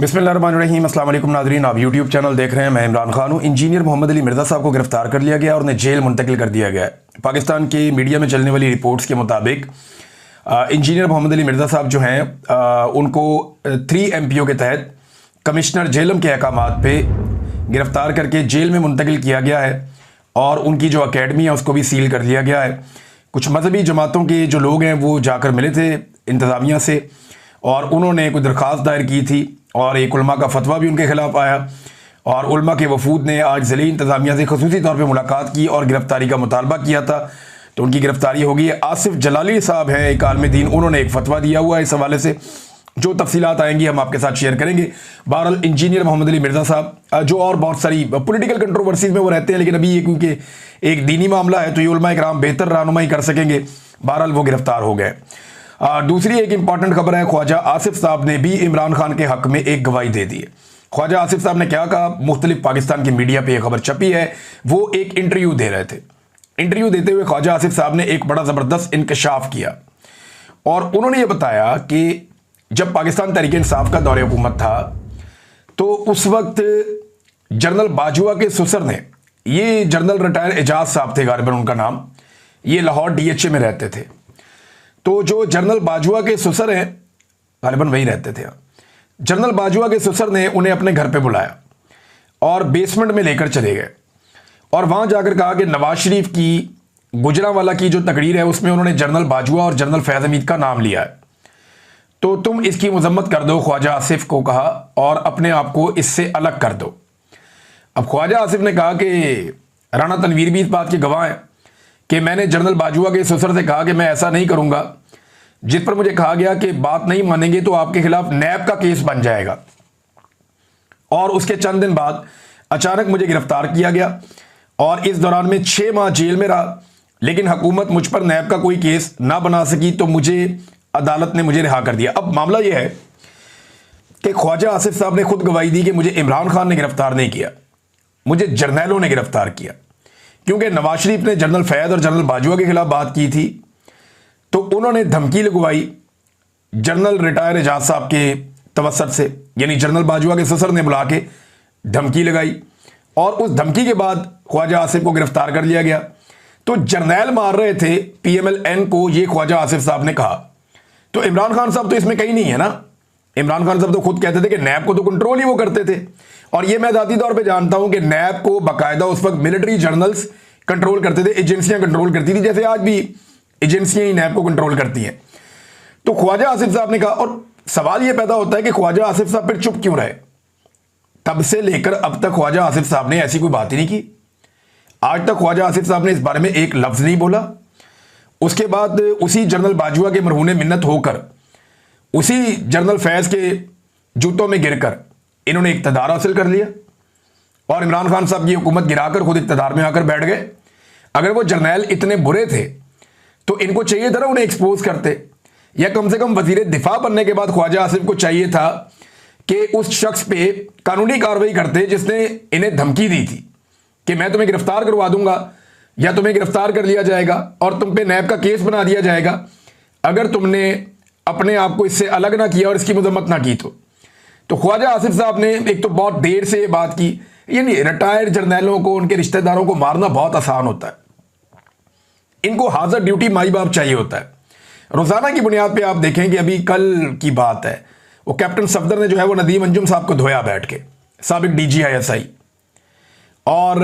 बिस्मिल्लाहिर्रहमानिर्रहीम। अस्सलाम वालेकुम नाज़रीन, आप यूट्यूब चैनल देख रहे हैं। मैं इमरान खान हूँ। इंजीनियर मोहम्मद अली मिर्ज़ा साहब को गिरफ्तार कर लिया गया और उन्हें जेल मुंतकिल कर दिया गया है। पाकिस्तान की मीडिया में चलने वाली रिपोर्ट्स के मुताबिक इंजीनियर मोहम्मद अली मिर्ज़ा साहब जो हैं उनको 3 MPO के तहत कमिश्नर जेलम के अहकामात पे गिरफ्तार करके जेल में मुंतकिल किया गया है और उनकी जो अकेडमी है उसको भी सील कर दिया गया है। कुछ मजहबी जमातों के जो लोग हैं वो जाकर मिले थे इंतज़ामिया से और उन्होंने कोई दरख्वास्त दायर की थी और एक उलमा का फतवा भी उनके खिलाफ आया और उलमा के वफूद ने आज ज़िले इंतज़ामिया से ख़ुसूसी तौर पे मुलाकात की और गिरफ़्तारी का मुतालबा किया था, तो उनकी गिरफ़्तारी हो गई है। आसिफ जलाली साहब हैं, एक आलिम दीन, उन्होंने एक फ़तवा दिया हुआ है इस हवाले से। जो तफसीलात आएंगी हम आपके साथ शेयर करेंगे। बहरहाल इंजीनियर मोहम्मद अली मिर्ज़ा साहब जो और बहुत सारी पॉलिटिकल कंट्रोवर्सीज में वो रहते हैं, लेकिन अभी ये क्योंकि एक दीनी मामला है तो ये उलमा इकराम बेहतर रहनुमाई कर सकेंगे। बहरहाल वो गिरफ़्तार हो गए। दूसरी एक इंपॉर्टेंट खबर है, ख्वाजा आसिफ साहब ने भी इमरान खान के हक में एक गवाही दे दी है। ख्वाजा आसिफ साहब ने क्या कहा, मुख्तलिफ पाकिस्तान की मीडिया पे यह खबर छपी है। वो एक इंटरव्यू दे रहे थे। इंटरव्यू देते हुए ख्वाजा आसिफ साहब ने एक बड़ा ज़बरदस्त इंकशाफ किया और उन्होंने ये बताया कि जब पाकिस्तान तहरीक इंसाफ का दौरे हुकूमत था तो उस वक्त जनरल बाजवा के ससुर ने, ये जनरल रिटायर एजाज साहब थे गालिबन उनका नाम, ये लाहौर DHA में रहते थे। तो जो जनरल बाजवा के ससुर हैं, गालिबन वही रहते थे, जनरल बाजवा के ससुर ने उन्हें अपने घर पे बुलाया और बेसमेंट में लेकर चले गए और वहां जाकर कहा कि नवाज शरीफ की गुजरांवाला की जो तकरीर है उसमें उन्होंने जनरल बाजवा और जनरल फैज़ हमीद का नाम लिया है, तो तुम इसकी मजम्मत कर दो। ख्वाजा आसिफ को कहा और अपने आप को इससे अलग कर दो। अब ख्वाजा आसिफ ने कहा कि राना तनवीर भी इस बात के गवाह हैं कि मैंने जनरल बाजवा के ससुर से कहा कि मैं ऐसा नहीं करूंगा, जिस पर मुझे कहा गया कि बात नहीं मानेंगे तो आपके खिलाफ नैब का केस बन जाएगा। और उसके चंद दिन बाद अचानक मुझे गिरफ्तार किया गया और इस दौरान में 6 माह जेल में रहा, लेकिन हुकूमत मुझ पर नैब का कोई केस ना बना सकी तो मुझे अदालत ने मुझे रिहा कर दिया। अब मामला यह है कि ख्वाजा आसिफ साहब ने खुद गवाही दी कि मुझे इमरान खान ने गिरफ्तार नहीं किया, मुझे जर्नैलों ने गिरफ्तार किया, क्योंकि नवाज शरीफ ने जनरल फैज़ और जनरल बाजवा के खिलाफ बात की थी तो उन्होंने धमकी लगवाई जनरल रिटायर एजाज साहब के तवस्सुत से, यानी जनरल बाजवा के ससुर ने बुला के धमकी लगाई और उस धमकी के बाद ख्वाजा आसिफ को गिरफ्तार कर लिया गया। तो जर्नैल मार रहे थे PMLN को, ये ख्वाजा आसिफ साहब ने कहा। तो इमरान खान साहब तो इसमें कहीं नहीं है ना। इमरान खान साहब तो खुद कहते थे कि नैब को तो कंट्रोल ही वो करते थे और ये मैं ज़ाती तौर पे जानता हूं कि नैब को बाकायदा उस वक्त मिलिट्री जर्नल्स कंट्रोल करते थे, एजेंसियां कंट्रोल करती थी, जैसे आज भी एजेंसियां ही नैब को कंट्रोल करती हैं। तो ख्वाजा आसिफ साहब ने कहा, और सवाल यह पैदा होता है कि ख्वाजा आसिफ साहब फिर चुप क्यों रहे। तब से लेकर अब तक ख्वाजा आसिफ साहब ने ऐसी कोई बात ही नहीं की। आज तक ख्वाजा आसिफ साहब ने इस बारे में एक लफ्ज़ नहीं बोला। उसके बाद उसी जनरल बाजवा के मरहूने मिन्नत होकर उसी जनरल फैज़ के जूतों में गिरकर इन्होंने इक़्तिदार हासिल कर लिया और इमरान खान साहब की हुकूमत गिराकर खुद इक़्तिदार में आकर बैठ गए। अगर वो जर्नैल इतने बुरे थे तो इनको चाहिए था ना उन्हें एक्सपोज करते, या कम से कम वज़ीर दिफा बनने के बाद ख्वाजा आसिफ को चाहिए था कि उस शख्स पे कानूनी कार्रवाई करते जिसने इन्हें धमकी दी थी कि मैं तुम्हें गिरफ्तार करवा दूंगा या तुम्हें गिरफ्तार कर लिया जाएगा और तुम पे नैब का केस बना दिया जाएगा अगर तुमने अपने आप को इससे अलग ना किया और इसकी मजम्मत ना की। तो ख्वाजा आसिफ साहब ने एक तो बहुत देर से ये बात की, यानी रिटायर्ड जर्नैलों को, उनके रिश्तेदारों को मारना बहुत आसान होता है, इनको हाजिर ड्यूटी माई बाप चाहिए होता है। रोजाना की बुनियाद पे आप देखें कि अभी कल की बात है, वो कैप्टन सफदर ने जो है वो नदीम अंजुम साहब को धोया बैठ के, साबिक DG ISI, और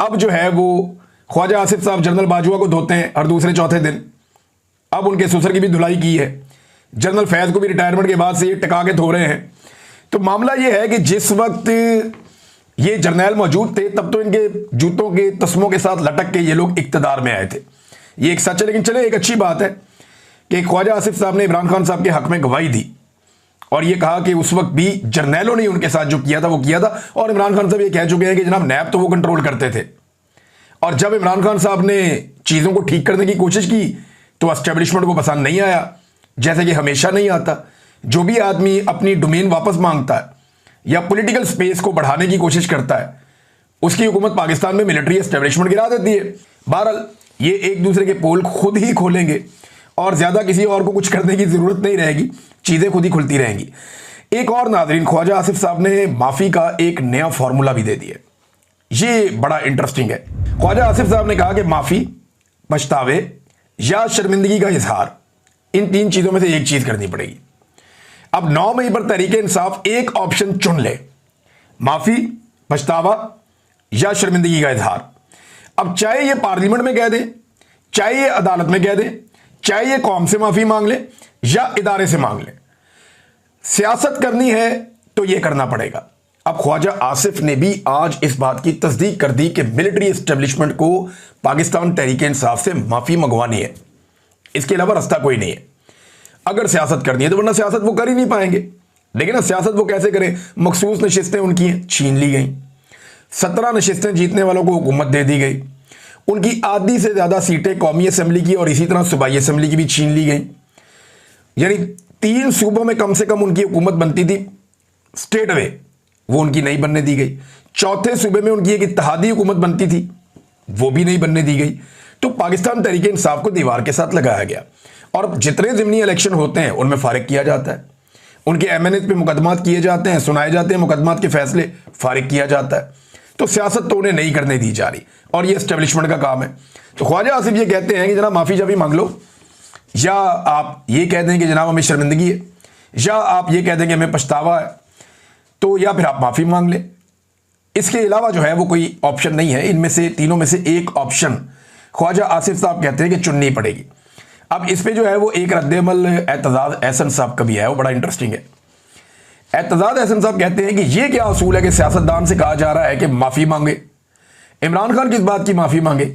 अब जो है वो ख्वाजा आसिफ साहब जनरल बाजवा को धोते हैं हर दूसरे चौथे दिन। अब उनके ससुर की भी धुलाई की है, जनरल फैज़ को भी रिटायरमेंट के बाद से ये टिका के धो रहे हैं। तो मामला ये है कि जिस वक्त ये जर्नैल मौजूद थे तब तो इनके जूतों के तस्मों के साथ लटक के ये लोग इक़्तिदार में आए थे, ये एक सच है। लेकिन चले, एक अच्छी बात है कि ख्वाजा आसिफ साहब ने इमरान खान साहब के हक में गवाही दी और ये कहा कि उस वक्त भी जर्नैलों ने उनके साथ जो किया था वो किया था। और इमरान खान साहब ये कह चुके हैं कि जनाब नैब तो वो कंट्रोल करते थे, और जब इमरान खान साहब ने चीज़ों को ठीक करने की कोशिश की तो एस्टेब्लिशमेंट को पसंद नहीं आया, जैसे कि हमेशा नहीं आता। जो भी आदमी अपनी डोमेन वापस मांगता है या पॉलिटिकल स्पेस को बढ़ाने की कोशिश करता है, उसकी हुकूमत पाकिस्तान में मिलिट्री एस्टेब्लिशमेंट गिरा देती है। बहरहाल ये एक दूसरे के पोल खुद ही खोलेंगे और ज़्यादा किसी और को कुछ करने की ज़रूरत नहीं रहेगी, चीज़ें खुद ही खुलती रहेंगी। एक और नाज़रीन, ख्वाजा आसिफ साहब ने माफ़ी का एक नया फॉर्मूला भी दे दिया। ये बड़ा इंटरेस्टिंग है। ख्वाजा आसिफ साहब ने कहा कि माफ़ी, पछतावे या शर्मिंदगी का इजहार, इन तीन चीज़ों में से एक चीज़ करनी पड़ेगी। अब 9 मई पर तहरीक इंसाफ एक ऑप्शन चुन ले, माफ़ी, पछतावा या शर्मिंदगी का इजहार। अब चाहे ये पार्लियामेंट में कह दें, चाहे ये अदालत में कह दें, चाहे ये कौम से माफ़ी मांग ले या इदारे से मांग ले, सियासत करनी है तो ये करना पड़ेगा। अब ख्वाजा आसिफ ने भी आज इस बात की तस्दीक कर दी कि मिलिट्री एस्टेब्लिशमेंट को पाकिस्तान तहरीक इंसाफ से माफ़ी मंगवानी है, इसके अलावा रास्ता कोई नहीं है अगर सियासत करनी है तो, वरना सियासत वो कर ही नहीं पाएंगे। लेकिन ना सियासत वो कैसे करें? मखसूस नशिस्तें उनकी हैं, छीन ली गई। 17 नशिस्तें जीतने वालों को हुकूमत दे दी गई। उनकी आधी से ज़्यादा सीटें कौमी असम्बली की और इसी तरह सूबाई असम्बली की भी छीन ली गई। यानी 3 सूबों में कम से कम उनकी हुकूमत बनती थी स्टेट वे, वो उनकी नहीं बनने दी गई। चौथे सूबे में उनकी एक इत्तेहादी हुकूमत बनती थी, वो भी नहीं बनने दी गई। तो पाकिस्तान तहरीक इंसाफ को दीवार के साथ लगाया गया और जितने ज़िमनी इलेक्शन होते हैं उनमें फारिग किया जाता है। उनके एमएनएच पे मुकदमात किए जाते हैं, सुनाए जाते हैं, मुकदमात के फैसले फारिग किया जाता है। तो सियासत तो उन्हें नहीं करने दी जा रही और ये एस्टेब्लिशमेंट का काम है। तो ख्वाजा आसिफ ये कहते हैं कि जनाब माफ़ी जाफी मांग लो, या आप ये कह दें कि जनाब हमें शर्मिंदगी है, या आप ये कह दें कि हमें पछतावा है, तो या फिर आप माफ़ी मांग लें। इसके अलावा जो है वो कोई ऑप्शन नहीं है। इनमें से तीनों में से एक ऑप्शन ख्वाजा आसिफ साहब कहते हैं कि चुननी पड़ेगी। अब इस पे जो है वो एक रद्द-ए-अमल एतजाज़ एहसन साहब का भी है, वो बड़ा इंटरेस्टिंग है। एतजाज़ एहसन साहब कहते हैं कि ये क्या असूल है कि सियासतदान से कहा जा रहा है कि माफ़ी मांगे। इमरान खान किस बात की माफ़ी मांगे?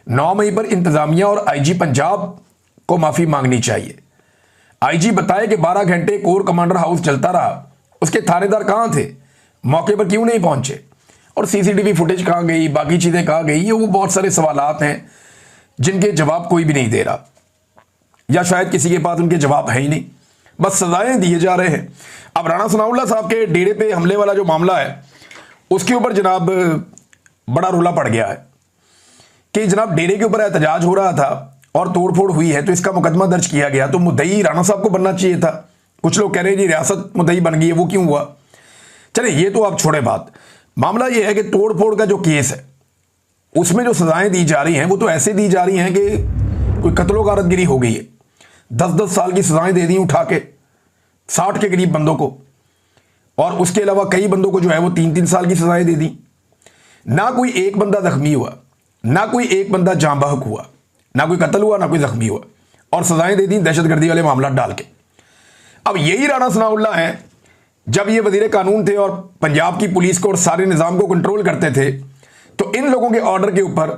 9 मई पर इंतज़ामिया और आईजी पंजाब को माफ़ी मांगनी चाहिए। आईजी बताए कि 12 घंटे कोर कमांडर हाउस चलता रहा, उसके थानेदार कहाँ थे, मौके पर क्यों नहीं पहुंचे, और सीसीटीवी फुटेज कहाँ गई, बाकी चीज़ें कहाँ गई। ये वो बहुत सारे सवालात हैं जिनके जवाब कोई भी नहीं दे रहा, या शायद किसी के पास उनके जवाब है ही नहीं, बस सजाएं दिए जा रहे हैं। अब राणा सनाउल्लाह साहब के डेरे पे हमले वाला जो मामला है उसके ऊपर जनाब बड़ा रोला पड़ गया है कि जनाब डेरे के ऊपर एहतजाज हो रहा था और तोड़फोड़ हुई है, तो इसका मुकदमा दर्ज किया गया। तो मुद्दई राणा साहब को बनना चाहिए था। कुछ लोग कह रहे हैं जी रियासत मुद्दई बन गई है, वो क्यों हुआ? चले ये तो आप छोड़े बात। मामला ये है कि तोड़फोड़ का जो केस है उसमें जो सजाएं दी जा रही हैं वो तो ऐसे दी जा रही हैं कि कोई कत्लो गारतगिरी हो गई है। 10-10 साल की सजाएं दे दी उठा के 60 के करीब बंदों को, और उसके अलावा कई बंदों को जो है वो 3-3 साल की सजाएं दे दी। ना कोई एक बंदा जख्मी हुआ, ना कोई एक बंदा जाँ बहक हुआ, ना कोई कत्ल हुआ, ना कोई जख्मी हुआ, और सजाएं दे दी दहशतगर्दी वाले मामला डाल के। अब यही राणा सनाउल्लाह हैं, जब ये वजीर कानून थे और पंजाब की पुलिस को और सारे निज़ाम को कंट्रोल करते थे, तो इन लोगों के ऑर्डर के ऊपर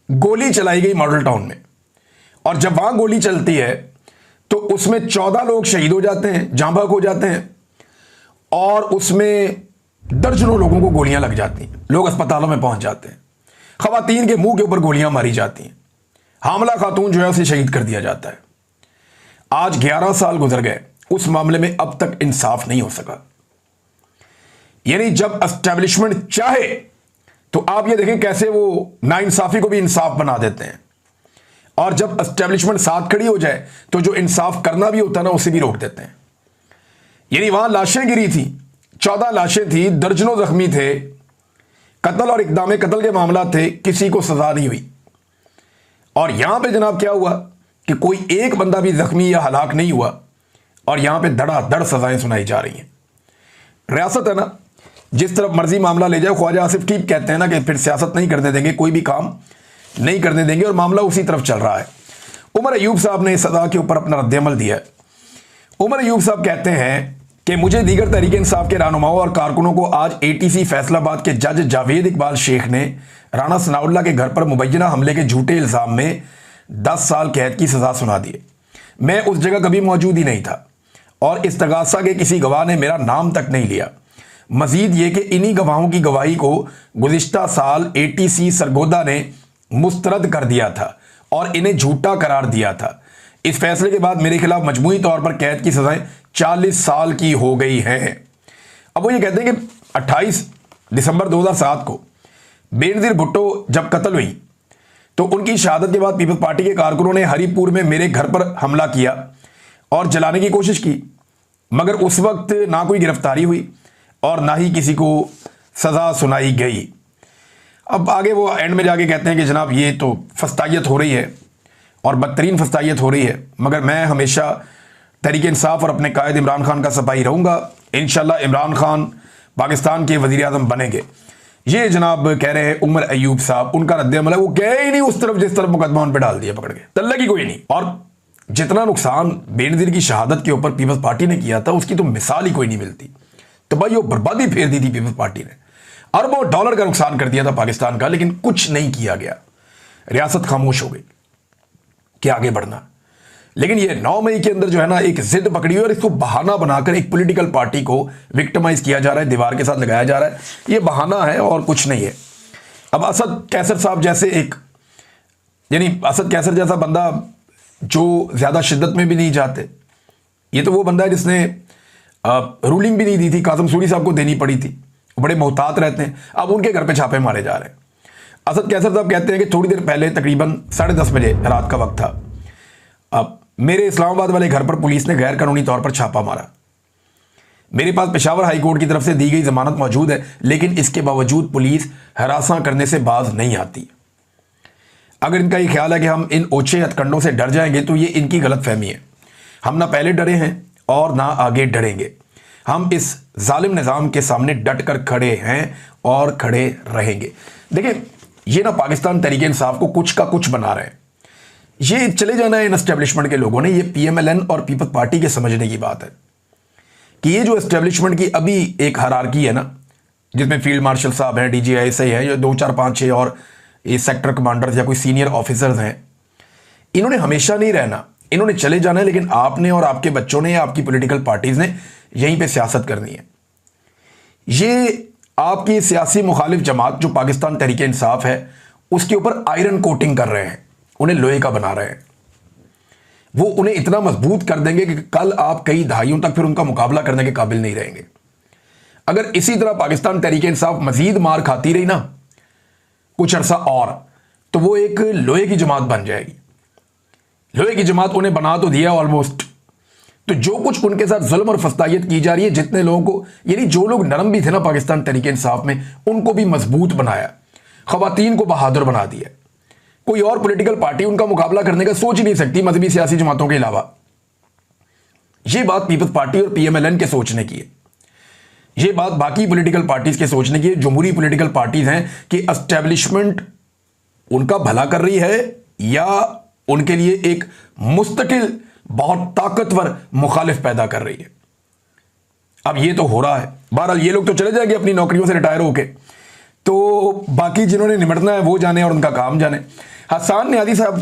गोली चलाई गई मॉडल टाउन में, और जब वहां गोली चलती है तो उसमें 14 लोग शहीद हो जाते हैं, जाँ बहक हो जाते हैं, और उसमें दर्जनों लोगों को गोलियां लग जाती हैं, लोग अस्पतालों में पहुंच जाते हैं, खवातीन के मुंह के ऊपर गोलियां मारी जाती हैं, हामला खातून जो है उसे शहीद कर दिया जाता है। आज 11 साल गुजर गए, उस मामले में अब तक इंसाफ नहीं हो सका। यानी जब एस्टेब्लिशमेंट चाहे तो आप ये देखें कैसे वो नाइंसाफी को भी इंसाफ बना देते हैं, और जब एस्टेब्लिशमेंट साथ खड़ी हो जाए तो जो इंसाफ करना भी होता है ना उसे भी रोक देते हैं। यानी वहां लाशें गिरी थी, 14 लाशें थी, दर्जनों जख्मी थे, कत्ल और इक़दाम कत्ल के मामला थे, किसी को सजा नहीं हुई। और यहां पे जनाब क्या हुआ कि कोई एक बंदा भी जख्मी या हलाक नहीं हुआ, और यहां पे धड़ाधड़ सजाएं सुनाई जा रही हैं। रियासत है ना, जिस तरफ मर्जी मामला ले जाए। ख्वाजा आसिफ ठीक कहते हैं ना कि फिर सियासत नहीं करने देंगे, कोई भी काम नहीं करने देंगे, और मामला उसी तरफ चल रहा है। उमर अयूब साहब ने इस सजा के ऊपर अपना रद्द-ए-अमल दिया है। उमर अयूब साहब कहते हैं कि मुझे दीगर तहरीक इंसाफ के रहनुमाओं और कारकुनों को आज ATC फैसलाबाद के जज जावेद इकबाल शेख ने राणा सनाउल्लाह के घर पर मुबैना हमले के झूठे इल्ज़ाम में 10 साल कैद की सजा सुना दी। मैं उस जगह कभी मौजूद ही नहीं था, और इस्तगासा के किसी गवाह ने मेरा नाम तक नहीं लिया। मजीद ये कि इन्हीं गवाहों की गवाही को गुज़िश्ता साल ATC सरगोदा ने मुस्तरद कर दिया था और इन्हें झूठा करार दिया था। इस फैसले के बाद मेरे खिलाफ मजमूई तौर पर कैद की सजाएं 40 साल की हो गई हैं। अब वो ये कहते हैं कि 28 दिसंबर 2007 को बेनज़ीर भुट्टो जब कत्ल हुई तो उनकी शहादत के बाद पीपल्स पार्टी के कारकुनों ने हरिपुर में मेरे घर पर हमला किया और जलाने की कोशिश की। मगर उस वक्त ना कोई गिरफ्तारी हुई और ना ही किसी को सज़ा सुनाई गई। अब आगे वो एंड में जाके कहते हैं कि जनाब ये तो फस्तायत हो रही है और बदतरीन फस्तायत हो रही है, मगर मैं हमेशा तहरीक इंसाफ और अपने कायद इमरान खान का सिपाही रहूँगा। इंशाल्लाह इमरान खान पाकिस्तान के वज़ीर आज़म बनेंगे। ये जनाब कह रहे हैं उमर अयूब साहब, उनका रद्द-ए-अमल है, वो गए ही नहीं उस तरफ जिस तरफ मुकदमा उन पर डाल दिया पकड़ के, तल्ला की कोई नहीं। और जितना नुकसान बेनज़ीर की शहादत के ऊपर पीपल्स पार्टी ने किया था उसकी तो मिसाल ही कोई नहीं मिलती। तबाही और बर्बादी फेर दी थी पीपल्स पार्टी ने, अरबों डॉलर का नुकसान कर दिया था पाकिस्तान का, लेकिन कुछ नहीं किया गया। रियासत खामोश हो गई कि आगे बढ़ना। लेकिन ये 9 मई के अंदर जो है ना एक जिद पकड़ी हुई और इसको बहाना बनाकर एक पॉलिटिकल पार्टी को विक्टिमाइज किया जा रहा है, दीवार के साथ लगाया जा रहा है। ये बहाना है और कुछ नहीं है। अब असद कैसर साहब जैसे एक, यानी असद कैसर जैसा बंदा जो ज्यादा शिद्दत में भी नहीं जाते, ये तो वो बंदा है जिसने रूलिंग भी नहीं दी थी, कासिम सूरी साहब को देनी पड़ी थी, बड़े मोहतात रहते हैं। अब उनके घर पे छापे मारे जा रहे हैं। असद कैसर साहब कहते हैं कि थोड़ी देर पहले तकरीबन 10:30 बजे रात का वक्त था, अब मेरे इस्लामाबाद वाले घर पर पुलिस ने गैर कानूनी तौर पर छापा मारा। मेरे पास पेशावर हाई कोर्ट की तरफ से दी गई जमानत मौजूद है, लेकिन इसके बावजूद पुलिस हरासा करने से बाज नहीं आती। अगर इनका ये ख्याल है कि हम इन ओछे हथकंडों से डर जाएंगे तो ये इनकी गलत फहमी है। हम ना पहले डरे हैं और ना आगे डरेंगे। हम इस जालिम निज़ाम के सामने डट कर खड़े हैं और खड़े रहेंगे। देखिए, ये ना पाकिस्तान तहरीक इंसाफ को कुछ का कुछ बना रहे हैं। ये चले जाना है इन एस्टेब्लिशमेंट के लोगों ने, ये PMLN और पीपल्स पार्टी के समझने की बात है कि ये जो एस्टेब्लिशमेंट की अभी एक हायरार्की है ना, जिसमें फील्ड मार्शल साहब हैं, DGISI है, या 2 4 5 6 और ये सेक्टर कमांडर्स या कोई सीनियर ऑफिसर्स हैं, इन्होंने हमेशा नहीं रहना, इन्होंने चले जाना है। लेकिन आपने और आपके बच्चों ने या आपकी पॉलिटिकल पार्टीज ने यहीं पे सियासत करनी है। ये आपकी सियासी मुखालिफ जमात जो पाकिस्तान तहरीक इंसाफ है उसके ऊपर आयरन कोटिंग कर रहे हैं, उन्हें लोहे का बना रहे हैं। वो उन्हें इतना मजबूत कर देंगे कि कल आप कई दहाइयों तक फिर उनका मुकाबला करने के काबिल नहीं रहेंगे। अगर इसी तरह पाकिस्तान तहरीक इंसाफ मजीद मार खाती रही ना कुछ अरसा और, तो वो एक लोहे की जमात बन जाएगी। लोहे की जमात उन्हें बना तो दिया ऑलमोस्ट। तो जो कुछ उनके साथ जुल्म और फस्तायत की जा रही है, जितने लोगों को, यानी जो लोग नरम भी थे ना पाकिस्तान तहरीक इंसाफ में, उनको भी मजबूत बनाया, खवातीन को बहादुर बना दिया। कोई और पॉलिटिकल पार्टी उनका मुकाबला करने का सोच ही नहीं सकती मजहबी सियासी जमातों के अलावा। यह बात पीपल्स पार्टी और PMLN के सोचने की है। यह बात बाकी पॉलिटिकल पार्टीज के सोचने की है, जमहूरी पॉलिटिकल पार्टीज हैं, कि एस्टेब्लिशमेंट उनका भला कर रही है या उनके लिए एक मुस्तकिल बहुत ताकतवर मुखालिफ पैदा कर रही है। अब ये तो हो रहा है। बहरहाल ये लोग तो चले जाएंगे अपनी नौकरियों से रिटायर होके, तो बाकी जिन्होंने निमटना है वो जाने और उनका काम जाने। हसन न्यादी साहब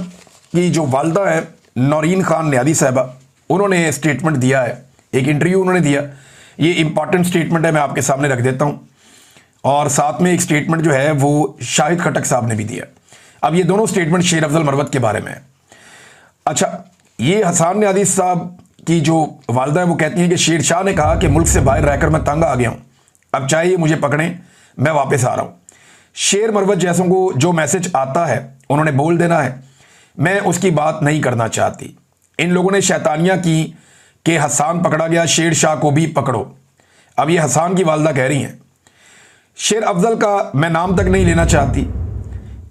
की जो वालदा है नौरीन खान न्यादी साहबा, उन्होंने स्टेटमेंट दिया है, एक इंटरव्यू उन्होंने दिया। ये इंपॉर्टेंट स्टेटमेंट है, मैं आपके सामने रख देता हूं। और साथ में एक स्टेटमेंट जो है वो शाहिद खटक साहब ने भी दिया। अब ये दोनों स्टेटमेंट शेर अफजल मरवत के बारे में है। अच्छा, ये हसन न्यादी साहब की जो वालदा है वो कहती हैं कि शेर शाह ने कहा कि मुल्क से बाहर रहकर मैं तंग आ गया हूं, अब चाहे मुझे पकड़ें, मैं वापस आ रहा हूं। शेर मरवत जैसों को जो मैसेज आता है उन्होंने बोल देना है, मैं उसकी बात नहीं करना चाहती। इन लोगों ने शैतानियां की कि हसन पकड़ा गया, शेर शाह को भी पकड़ो। अब ये हसन की वालदा कह रही हैं। शेर अफजल का मैं नाम तक नहीं लेना चाहती,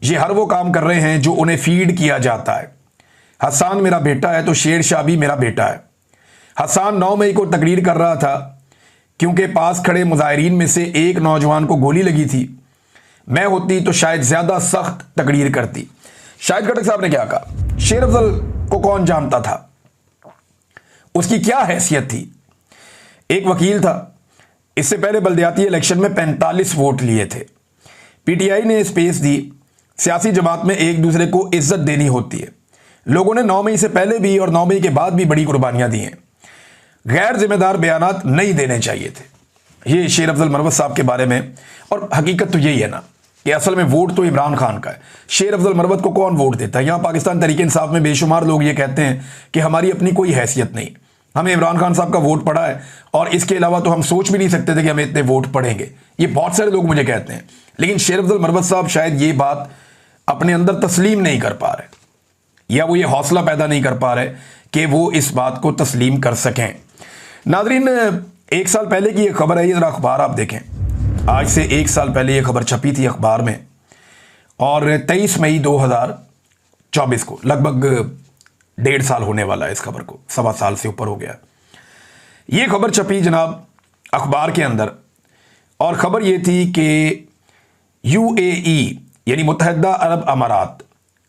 ये हर वो काम कर रहे हैं जो उन्हें फीड किया जाता है। हसन मेरा बेटा है तो शेर शाह भी मेरा बेटा है। हसन 9 मई को तकरीर कर रहा था क्योंकि पास खड़े मुजाहिरीन में से एक नौजवान को गोली लगी थी। मैं होती तो शायद ज्यादा सख्त तकरीर करती। शाहिद खटक साहब ने क्या कहा? शेर अफजल को कौन जानता था, उसकी क्या हैसियत थी? एक वकील था, इससे पहले बल्दियाती इलेक्शन में 45 वोट लिए थे। PTI ने स्पेस दी। सियासी जमात में एक दूसरे को इज्जत देनी होती है। लोगों ने 9 मई से पहले भी और 9 मई के बाद भी बड़ी कुर्बानियां दी हैं। गैर जिम्मेदार बयानात नहीं देने चाहिए थे। ये शेर अफजल मरवत साहब के बारे में। और हकीकत तो यही है ना कि असल में वोट तो इमरान खान का है। शेर अफजल मरवत को कौन वोट देता है? यहां पाकिस्तान तहरीक इंसाफ में बेशुमार लोग ये कहते हैं कि हमारी अपनी कोई हैसियत नहीं, हमें इमरान खान साहब का वोट पड़ा है और इसके अलावा तो हम सोच भी नहीं सकते थे कि हमें इतने वोट पड़ेंगे। ये बहुत सारे लोग मुझे कहते हैं। लेकिन शेर अफजल मरवत साहब शायद ये बात अपने अंदर तस्लीम नहीं कर पा रहे, या वो ये हौसला पैदा नहीं कर पा रहे कि वो इस बात को तस्लीम कर सकें। नाजरीन, एक साल पहले की ये खबर है, ये जरा अखबार आप देखें। आज से एक साल पहले ये खबर छपी थी अखबार में, और 23 मई 2024 को, लगभग 1.5 साल होने वाला है इस खबर को, 1.25 साल से ऊपर हो गया। ये खबर छपी जनाब अखबार के अंदर, और खबर ये थी कि UAE यानी मुत्तहिदा अरब अमारात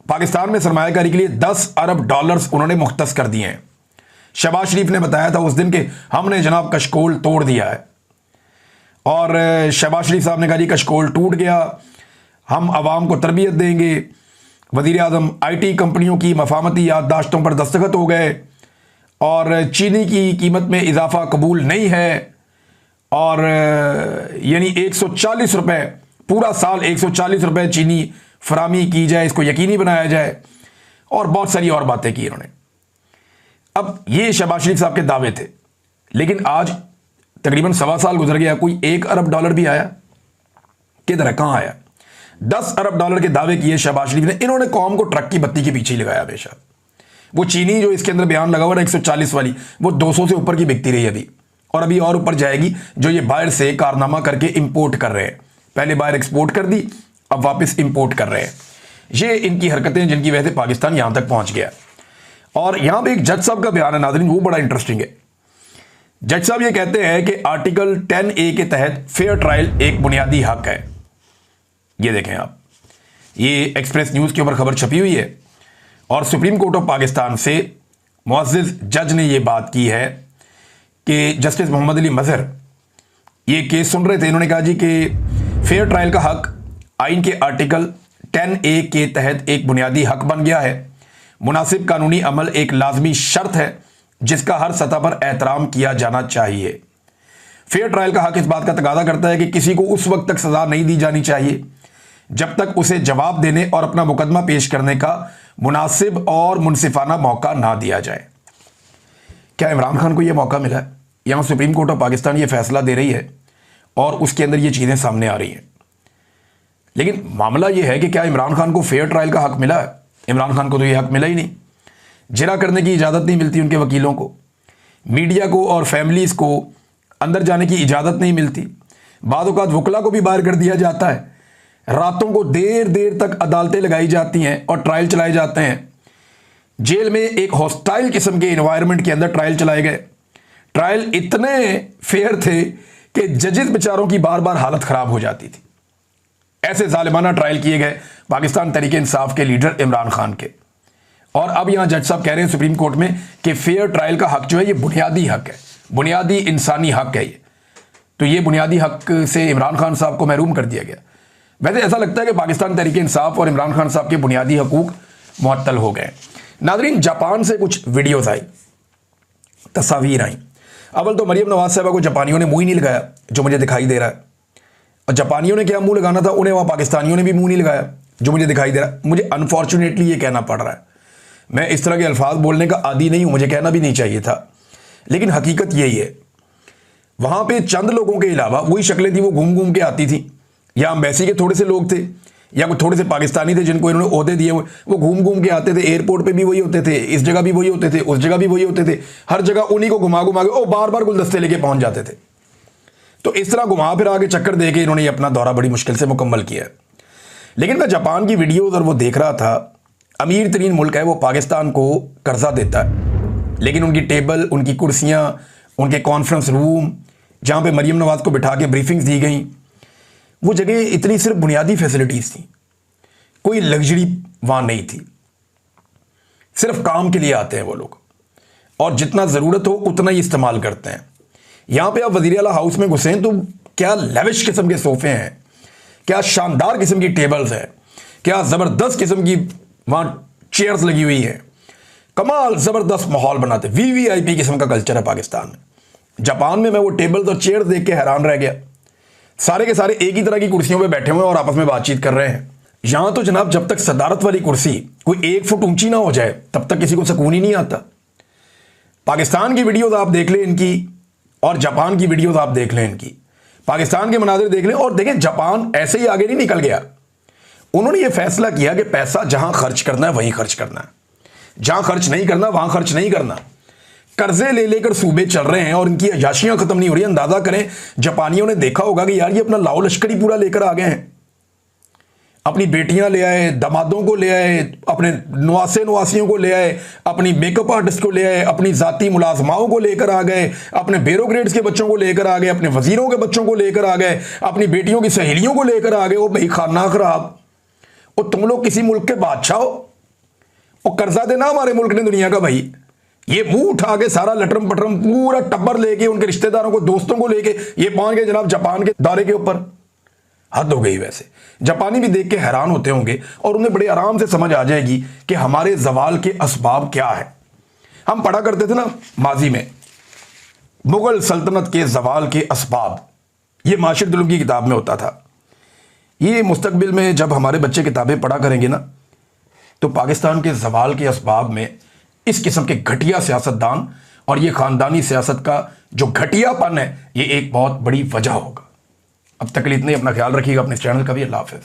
पाकिस्तान में सरमायाकारी के लिए $10 अरब उन्होंने मुख्तस कर दिए हैं। शहबाज शरीफ ने बताया था उस दिन के हमने जनाब कशकोल तोड़ दिया है, और शहबाज शरीफ साहब ने कहा जी कशकोल टूट गया, हम आवाम को तरबियत देंगे। वज़ीर आज़म IT कंपनियों की मफामती याददाश्तों पर दस्तखत हो गए, और चीनी की कीमत में इजाफा कबूल नहीं है, और यानी 140 रुपये पूरा साल 140 रुपये चीनी फरामी की जाए, इसको यकीनी बनाया जाए, और बहुत सारी और बातें की इन्होंने। अब ये शहबाज शरीफ साहब के दावे थे, लेकिन आज तकरीबन 1.25 साल गुजर गया, कोई $1 अरब भी आया? किधर है, कहां आया? $10 अरब के दावे किए शहबाज शरीफ ने। इन्होंने कौम को ट्रक की बत्ती के पीछे ही लगाया हमेशा। वो चीनी जो इसके अंदर बयान लगा हुआ ना 140 वाली, वो 200 से ऊपर की बिकती रही अभी, और अभी और ऊपर जाएगी, जो ये बाहर से कारनामा करके इंपोर्ट कर रहे हैं। पहले बाहर एक्सपोर्ट कर दी, अब वापस इंपोर्ट कर रहे हैं। ये इनकी हरकतें जिनकी वजह से पाकिस्तान यहां तक पहुंच गया। और यहां पे एक जज साहब का बयान है नाज़रीन, वो बड़ा इंटरेस्टिंग है। जज साहब ये कहते हैं कि आर्टिकल 10A के तहत फेयर ट्रायल एक बुनियादी हक है। ये देखें आप, ये एक्सप्रेस न्यूज़ के ऊपर खबर छपी हुई है, और सुप्रीम कोर्ट ऑफ पाकिस्तान से मुअज़्ज़िज़ जज ने ये बात की है कि जस्टिस मोहम्मद अली मजहर ये केस सुन रहे थे। इन्होंने कहा जी कि फेयर ट्रायल का हक आइन के आर्टिकल 10A के तहत एक बुनियादी हक बन गया है। मुनासिब कानूनी अमल एक लाजमी शर्त है जिसका हर सतह पर एहतराम किया जाना चाहिए। फेयर ट्रायल का हक इस बात का तकाजा करता है कि किसी को उस वक्त तक सजा नहीं दी जानी चाहिए जब तक उसे जवाब देने और अपना मुकदमा पेश करने का मुनासिब और मुनसिफाना मौका ना दिया जाए। क्या इमरान खान को यह मौका मिला है? यहां सुप्रीम कोर्ट ऑफ पाकिस्तान ये फैसला दे रही है, और उसके अंदर ये चीजें सामने आ रही हैं। लेकिन मामला यह है कि क्या इमरान खान को फेयर ट्रायल का हक मिला है? इमरान खान को तो यह हक मिला ही नहीं। जिरा करने की इजाज़त नहीं मिलती उनके वकीलों को, मीडिया को और फैमिलीज़ को अंदर जाने की इजाज़त नहीं मिलती, बाद औक़ात वकला को भी बाहर कर दिया जाता है, रातों को देर देर तक अदालतें लगाई जाती हैं और ट्रायल चलाए जाते हैं। जेल में एक हॉस्टाइल किस्म के इन्वायरमेंट के अंदर ट्रायल चलाए गए। ट्रायल इतने फेयर थे कि जजेस बेचारों की बार बार हालत ख़राब हो जाती थी। ऐसे जालिमाना ट्रायल किए गए पाकिस्तान तहरीक इंसाफ के लीडर इमरान खान के। और अब यहां जज साहब कह रहे हैं सुप्रीम कोर्ट में कि फेयर ट्रायल का हक जो है ये बुनियादी हक है, बुनियादी इंसानी हक है ये। तो ये बुनियादी हक से इमरान खान साहब को महरूम कर दिया गया। वैसे ऐसा लगता है कि पाकिस्तान तहरीक इंसाफ और इमरान खान साहब के बुनियादी हकूक मुअत्तल हो गए। नाज़रीन, जापान से कुछ वीडियोस आई, तस्वीर आई। अव्वल तो मरियम नवाज साहबा को जापानियों ने मुंह ही नहीं लगाया, जो मुझे दिखाई दे रहा है। और जापानियों ने क्या मुंह लगाना था, उन्हें वहां पाकिस्तानियों ने भी मुंह नहीं लगाया, जो मुझे दिखाई दे रहा है। मुझे अनफॉर्चुनेटली ये कहना पड़ रहा है, मैं इस तरह के अल्फाज बोलने का आदी नहीं हूं, मुझे कहना भी नहीं चाहिए था, लेकिन हकीकत यही है। वहां पे चंद लोगों के अलावा वही शक्लें थी, वो घूम घूम के आती थी, या एम्बेसी के थोड़े से लोग थे, या कोई थोड़े से पाकिस्तानी थे जिनको इन्होंने ओहदे दिए हुए, वो घूम घूम के आते थे। एयरपोर्ट पे भी वही होते थे, इस जगह भी वही होते थे, उस जगह भी वही होते थे, हर जगह उन्हीं को घुमा घुमा के ओ बार बार गुलदस्ते लेके पहुंच जाते थे। तो इस तरह घुमा फिर आगे चक्कर दे के इन्होंने अपना दौरा बड़ी मुश्किल से मुकम्मल किया है। लेकिन मैं जापान की वीडियोज और वो देख रहा था, अमीर तरीन मुल्क है, वो पाकिस्तान को कर्जा देता है, लेकिन उनकी टेबल, उनकी कुर्सियां, उनके कॉन्फ्रेंस रूम जहां पे मरियम नवाज को बिठा के ब्रीफिंग्स दी गई, वो जगह इतनी सिर्फ बुनियादी फैसिलिटीज थी, कोई लग्जरी वहां नहीं थी। सिर्फ काम के लिए आते हैं वो लोग, और जितना जरूरत हो उतना ही इस्तेमाल करते हैं। यहां पे आप वजीर आला हाउस में घुसे तो क्या लेविश किस्म के सोफे हैं, क्या शानदार किस्म की टेबल्स हैं, क्या जबरदस्त किस्म की वहां चेयर्स लगी हुई है, कमाल जबरदस्त माहौल बनाते। VVIP किस्म का कल्चर है पाकिस्तान में। जापान में मैं वो टेबल्स और चेयर्स देख के हैरान रह गया। सारे के सारे एक ही तरह की कुर्सियों पे बैठे हुए और आपस में बातचीत कर रहे हैं। यहां तो जनाब जब तक सदारत वाली कुर्सी कोई 1 फुट ऊंची ना हो जाए तब तक किसी को सुकून ही नहीं आता। पाकिस्तान की वीडियोस आप देख लें इनकी, और जापान की वीडियोस आप देख लें इनकी, पाकिस्तान के मनाजिर देख लें, और देखें जापान ऐसे ही आगे नहीं निकल गया। उन्होंने ये फैसला किया कि पैसा जहां खर्च करना है वहीं खर्च करना है, जहां खर्च नहीं करना वहां खर्च नहीं करना। कर्जे ले लेकर सूबे चल रहे हैं और इनकी अयाशियां खत्म नहीं हो रही। अंदाजा करें, जापानियों ने देखा होगा कि यार ये अपना लाओ लश्कर ही पूरा लेकर आ गए हैं। अपनी बेटियां ले आए, दामादों को ले आए, अपने नवासियों को ले आए, अपनी मेकअप आर्टिस्ट को ले आए, अपनी जाती मुलाजमाओं को लेकर आ गए, अपने ब्यूरोक्रेट्स के बच्चों को लेकर आ गए, अपने वजीरों के बच्चों को लेकर आ गए, अपनी बेटियों की सहेलियों को लेकर आ गए। वो भाई खाना खराब, और तुम लोग किसी मुल्क के बादशाह हो और कर्जा देना हमारे मुल्क ने दुनिया का। भाई ये मुंह उठा के सारा लटरम पटरम पूरा टब्बर लेके उनके रिश्तेदारों को, दोस्तों को लेके ये पहुंच गए जनाब जापान के दौरे के ऊपर। हद हो गई। वैसे जापानी भी देख के हैरान होते होंगे और उन्हें बड़े आराम से समझ आ जाएगी कि हमारे जवाल के असबाब क्या है। हम पढ़ा करते थे ना माजी में, मुगल सल्तनत के जवाल के असबाब, ये माशिर दुलूम की किताब में होता था। ये मुस्तकबिल में जब हमारे बच्चे किताबें पढ़ा करेंगे ना, तो पाकिस्तान के जवाल के असबाब में इस किस्म के घटिया सियासतदान और ये खानदानी सियासत का जो घटियापन है, ये एक बहुत बड़ी वजह होगा। अब तक के लिए इतने, अपना ख्याल रखिएगा, अपने चैनल का भी। अल्लाह हाफ़िज़।